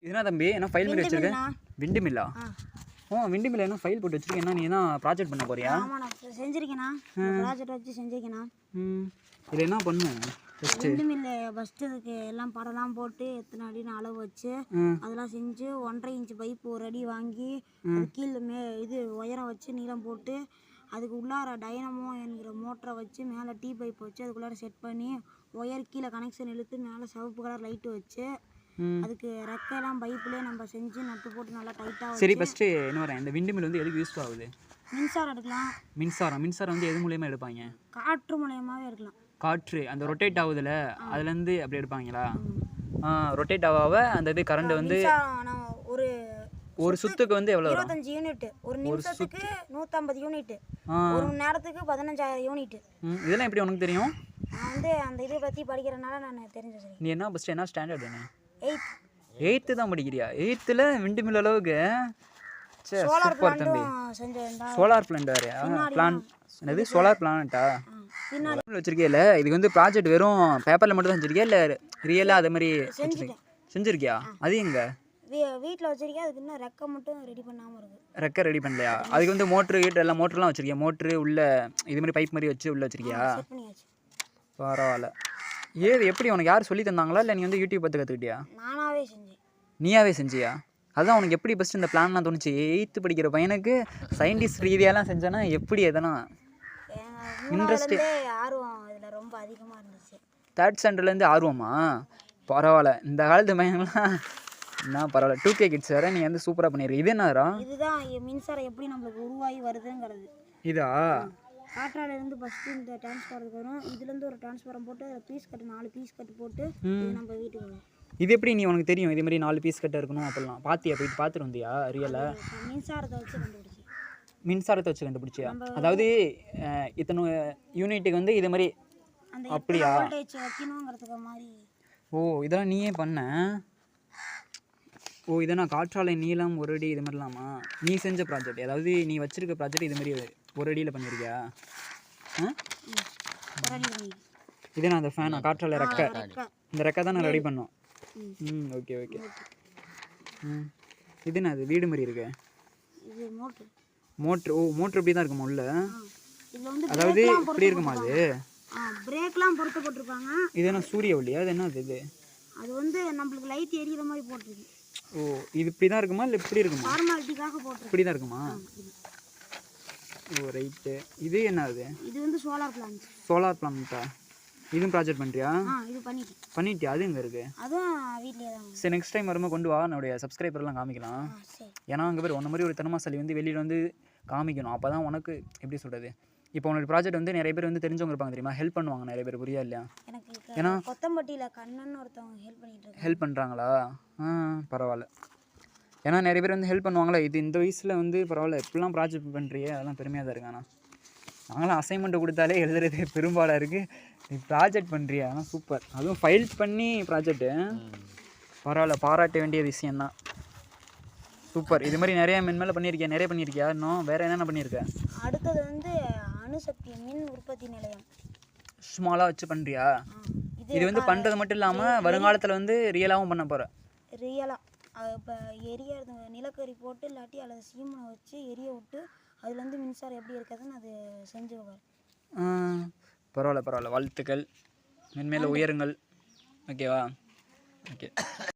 இதுனா தம்பி என்ன ஃபைல் பண்ணி வச்சிருக்க? விண்டு மில்லா? விண்டு மில்ல என்ன ஃபைல் போட்டு வச்சிருக்க? என்ன நீ என்ன ப்ராஜெக்ட் பண்ண போறியா? ஆமா நான் செஞ்சிருக்கேனா. ப்ராஜெக்ட் வச்சு செஞ்சிருக்கேனா. இதுல என்ன பண்ணு? விண்டு மில்ல ஃபர்ஸ்ட் இதுக்கு எல்லாம் படலாம் போட்டு எத்தனை அடின்னு அளவு வச்சு அதெல்லாம் செஞ்சு 1.5 இன்ச் பைப் ஒரு அடி வாங்கி அது கீழே இது உயரம் வச்சு நீளம் போட்டு அதுக்கு உள்ளார டைனமோ என்கிற மோட்டரை வச்சு மேலே டீ பைப் வச்சு அதுக்குள்ளார செட் பண்ணி ஒயர் கீழே கனெக்ஷன் இழுத்து மேலே சிவப்பு கலர் லைட்டு வச்சு அதுக்கு ரெக்கையெல்லாம் பைப்லேயே நம்ம செஞ்சு நட்டு போட்டு நல்லா டைட்டாக. சரி ஃபஸ்ட்டு என்ன வரேன், இந்த விண்டு மில் வந்து எதுக்கு யூஸ் ஆகுது? மின்சாரம் எடுக்கலாம். மின்சாரம் வந்து எது மூலியமாக எடுப்பாங்க? காற்று மூலியமாகவே எடுக்கலாம். காற்று அந்த ரொட்டேட் ஆகுதுல அதுலேருந்து அப்படி எடுப்பாங்களா? ரொட்டேட் ஆக அந்த இது கரண்ட் வந்து ஒரு சுத்துக்கு வந்து எவ்வளோ? 25 யூனிட். ஒரு நிமிஷத்துக்கு 150 யூனிட். ஒரு மணி நேரத்துக்கு 15000 யூனிட். இதெல்லாம் எப்படி உனக்கு தெரியும்? நான் வந்து அந்த இதை பற்றி படிக்கிறனால நான் தெரிஞ்சது. நீ என்ன ஃபஸ்ட்டு என்ன ஸ்டாண்டர்ட் என்ன? 8th தான் படிக்கிறியா? 8th விண்டு மில் அளவுக்கு? சோலார் சூப்பர் தம்பி. சோலார் பிளான்ட் வேறையா? என்னது சோலார் பிளானட்டா? பின்னாடி வச்சிருக்கேல, இதுக்கு வந்து ப்ராஜெக்ட் வெறும் பேப்பரில் மட்டும் தான் வச்சிருக்கியா இல்லை ரியலாக அதே மாதிரி செஞ்சுருக்கியா? அது எங்க வீட்டில் வச்சிருக்கேன். அதுக்கு இன்னும் ரெக்கை மட்டும் ரெடி பண்ணாமல் இருக்குது. ரெக்கை ரெடி பண்ணலையா? அதுக்கு வந்து மோட்ரு கீட்ரு எல்லாம் மோட்டர்லாம் வச்சிருக்கியா? மோட்ரு உள்ள இது மாதிரி பைப் மாதிரி வச்சு உள்ள வச்சிருக்கியா? பரவாயில்ல. எப்படி உனக்கு யார் சொல்லி தந்தாங்களா இல்லை நீ வந்து யூடியூப் பார்த்து கற்றுக்கிட்டியா? நானாவே செஞ்சேன். நீயாவே செஞ்சியா? அதுதான் உனக்கு எப்படி ஃபஸ்ட்டு இந்த பிளான்லாம் தோணுச்சு? 8th படிக்கிற பையனுக்கு சயின்டிஸ்ட் ரீதியாலாம் செஞ்சேன்னா எப்படி எதனா இன்ட்ரெஸ்ட் ஆர்வம் இதில் ரொம்ப அதிகமாக இருந்துச்சு. 3rd ஸ்டாண்டர்ட்லேருந்து ஆர்வமா? பரவாயில்ல. இந்த காலத்து பையன்லாம் என்ன பரவாயில்ல. 2K கிட்ஸ் வேறு நீ வந்து சூப்பராக பண்ணிடுற. இது என்னடா? இதுதான் மின்சாரம் எப்படி நம்மளுக்கு உருவாகி வருதுங்கிறது. இதா? காற்றாலேருந்து ஃபஸ்ட்டு இந்த டிரான்ஸ்ஃபார்மர் வரும். இதுலேருந்து ஒரு டிரான்ஸ்ஃபார்மர் போட்டு அதில் பீஸ் கட்டு 4 பீஸ் கட்டு போட்டு நம்ம வீட்டுக்கு வரும். இது எப்படி நீ உனக்கு தெரியும் இது மாதிரி 4 பீஸ் கட்ட இருக்கணும் அப்படிலாம்? பார்த்தியா? போயிட்டு பார்த்துட்டு வந்தியா ரியலாக? மின்சாரத்தை வச்சு கண்டுபிடிச்சியா? அதாவது இத்தனை யூனிட்டுக்கு வந்து இது மாதிரி அப்படியா? இதெல்லாம் நீயே பண்ண? இதெல்லாம் காற்றாலை நீளம் ஒரு அடி இது மாதிரிலாமா நீ செஞ்ச ப்ராஜெக்ட்? அதாவது நீ வச்சிருக்க ப்ராஜெக்ட் இது மாதிரி ஒரு அடியில் பண்ணியிருக்கியா? இதே நான் அந்த ஃபேனா காற்றாலை ரெக்கை, இந்த ரெக்கை தான் நான் ரெடி பண்ணோம். ஓகே. இது என்ன அது வீடு மாதிரி இருக்கு? மோட்ரு. மோட்ரு இப்படி தான் இருக்குமா உள்ள? அதாவது இப்படி இருக்குமா? அது பிரேக்லாம் பொறுத்து போட்டுருப்பாங்க. இது என்ன சூரிய ஒளியா? அது என்ன இது? அது வந்து நம்மளுக்கு லைட் எரியிற மாதிரி போட்டுருக்கு. இது இப்படி தான் இருக்குமா இல்லை இப்படி இருக்குமா? ஃபார்மாலிட்டிக்காக போட்டு இப்படி தான் இருக்குமா? ரைட்டு. இது என்ன அது? இது வந்து சோலார் பிளான்ட்டா? இதுவும் ப்ராஜெக்ட் பண்ணுறியா? இது பண்ணிட்டியா? அது எங்கே இருக்குது? அதுவும் வீட்லேயே தான். சரி நெக்ஸ்ட் டைம் வரும்போது கொண்டு வா, என்னுடைய சப்ஸ்கிரைபர்லாம் காமிக்கலாம். ஏன்னா அங்கே பேர் உன்ன மாதிரி ஒரு திறமைசாலி வந்து வெளியில் வந்து காமிக்கணும். அப்போ தான் உனக்கு எப்படி சொல்கிறது, இப்போ உன்னோட ப்ராஜெக்ட் வந்து நிறைய பேர் வந்து தெரிஞ்சவங்க இருப்பாங்க தெரியுமா, ஹெல்ப் பண்ணுவாங்க நிறைய பேர், புரியா இல்லையா? ஏன்னா கொத்தம்பட்டியில் கண்ணன் ஒருத்தவங்க ஹெல்ப் பண்ணுறாங்களா? பரவாயில்ல. ஏன்னா நிறைய பேர் வந்து ஹெல்ப் பண்ணுவாங்களே. இது இந்த வயசில் வந்து பரவாயில்ல, எப்படிலாம் ப்ராஜெக்ட் பண்ணுறியே, அதெல்லாம் பெருமையாக தான் இருக்கு. ஆனால் நாங்களாம் அசைன்மெண்ட்டு கொடுத்தாலே எழுதுறது பெரும்பாலாக இருக்குது. நீ ப்ராஜெக்ட் பண்ணுறியா? ஆனால் சூப்பர். அதுவும் ஃபைல் பண்ணி ப்ராஜெக்ட்டு பரவாயில்ல, பாராட்ட வேண்டிய விஷயந்தான். சூப்பர். இது மாதிரி நிறைய மென்மேலே பண்ணியிருக்கியா? இன்னும் வேறு என்னென்ன பண்ணியிருக்க? அடுத்தது வந்து அணுசக்தி மின் உற்பத்தி நிலையம் ஸ்மாலாக வச்சு பண்ணுறியா? இது வந்து பண்ணுறது மட்டும் இல்லாமல் வருங்காலத்தில் வந்து ரியலாகவும் பண்ண போகிற? ரியலாக இப்போ எரியறது நிலக்கரி போட்டு இல்லாட்டி அல்லது சீமனை வச்சு எரிய விட்டு அதுலேருந்து மின்சாரம் எப்படி இருக்குதுன்னு அது செஞ்சு வைப்பார். பரவாயில்ல. வாழ்த்துக்கள், மென்மேலே உயருங்கள். ஓகேவா? ஓகே.